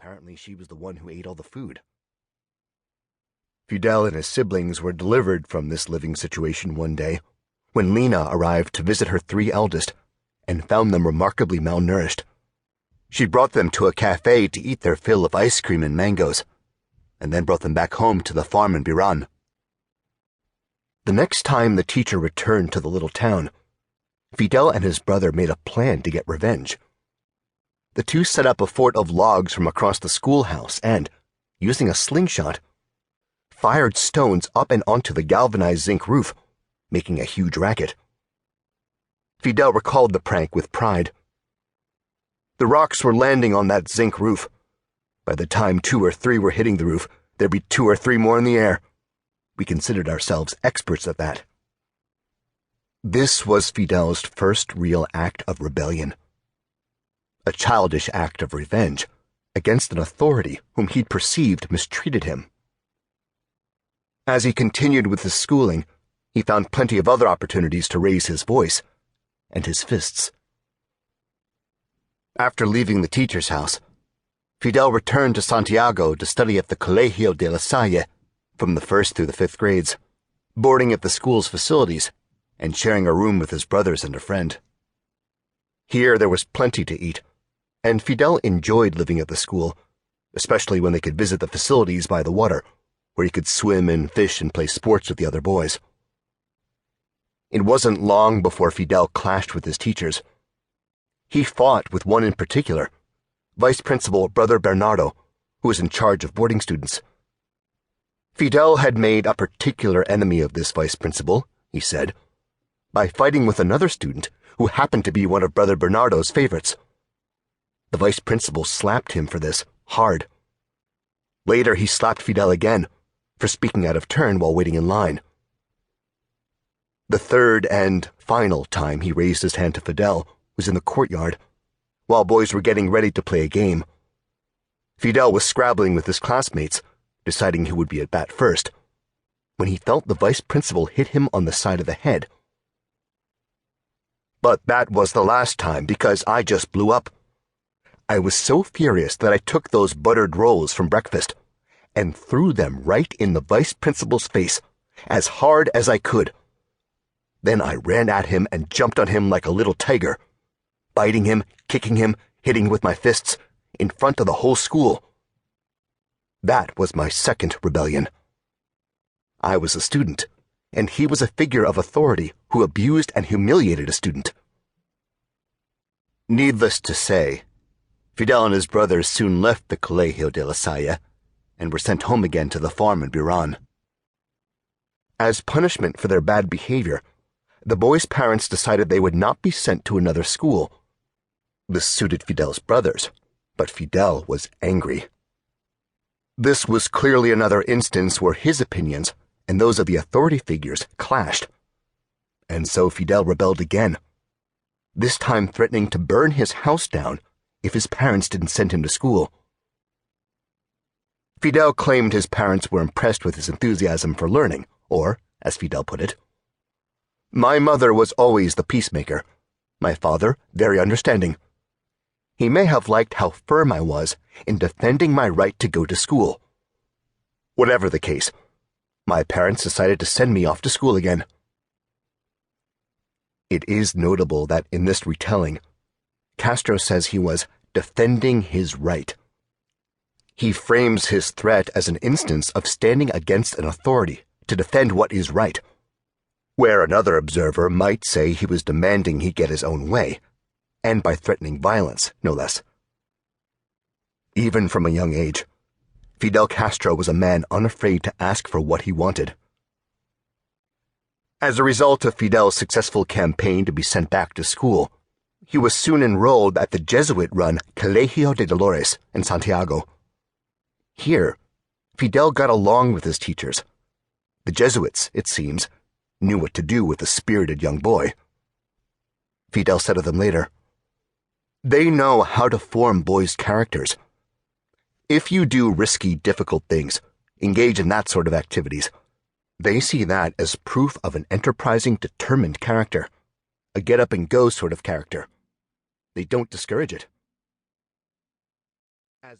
Apparently she was the one who ate all the food. Fidel and his siblings were delivered from this living situation one day when Lena arrived to visit her 3 eldest and found them remarkably malnourished. She brought them to a cafe to eat their fill of ice cream and mangoes, and then brought them back home to the farm in Biran. The next time the teacher returned to the little town, Fidel and his brother made a plan to get revenge. The two set up a fort of logs from across the schoolhouse and, using a slingshot, fired stones up and onto the galvanized zinc roof, making a huge racket. Fidel recalled the prank with pride. The rocks were landing on that zinc roof. By the time 2 or 3 were hitting the roof, there'd be 2 or 3 more in the air. We considered ourselves experts at that. This was Fidel's first real act of rebellion. A childish act of revenge against an authority whom he'd perceived mistreated him. As he continued with his schooling, he found plenty of other opportunities to raise his voice and his fists. After leaving the teacher's house, Fidel returned to Santiago to study at the Colegio de la Salle from the 1st through the 5th grades, boarding at the school's facilities and sharing a room with his brothers and a friend. Here there was plenty to eat, and Fidel enjoyed living at the school, especially when they could visit the facilities by the water, where he could swim and fish and play sports with the other boys. It wasn't long before Fidel clashed with his teachers. He fought with one in particular, Vice Principal Brother Bernardo, who was in charge of boarding students. Fidel had made a particular enemy of this vice principal, he said, by fighting with another student who happened to be one of Brother Bernardo's favorites. The vice principal slapped him for this, hard. Later he slapped Fidel again, for speaking out of turn while waiting in line. The third and final time he raised his hand to Fidel was in the courtyard, while boys were getting ready to play a game. Fidel was scrabbling with his classmates, deciding who would be at bat first, when he felt the vice principal hit him on the side of the head. But that was the last time because I just blew up. I was so furious that I took those buttered rolls from breakfast and threw them right in the vice principal's face, as hard as I could. Then I ran at him and jumped on him like a little tiger, biting him, kicking him, hitting with my fists, in front of the whole school. That was my second rebellion. I was a student, and he was a figure of authority who abused and humiliated a student. Needless to say, Fidel and his brothers soon left the Colegio de la Salle and were sent home again to the farm in Biran. As punishment for their bad behavior, the boys' parents decided they would not be sent to another school. This suited Fidel's brothers, but Fidel was angry. This was clearly another instance where his opinions and those of the authority figures clashed. And so Fidel rebelled again, this time threatening to burn his house down if his parents didn't send him to school. Fidel claimed his parents were impressed with his enthusiasm for learning, or, as Fidel put it, "My mother was always the peacemaker, my father very understanding. He may have liked how firm I was in defending my right to go to school. Whatever the case, my parents decided to send me off to school again." It is notable that in this retelling, Castro says he was defending his right. He frames his threat as an instance of standing against an authority to defend what is right, where another observer might say he was demanding he get his own way, and by threatening violence, no less. Even from a young age, Fidel Castro was a man unafraid to ask for what he wanted. As a result of Fidel's successful campaign to be sent back to school, he was soon enrolled at the Jesuit-run Colegio de Dolores in Santiago. Here, Fidel got along with his teachers. The Jesuits, it seems, knew what to do with a spirited young boy. Fidel said of them later, "They know how to form boys' characters. If you do risky, difficult things, engage in that sort of activities, they see that as proof of an enterprising, determined character, a get-up-and-go sort of character. They don't discourage it."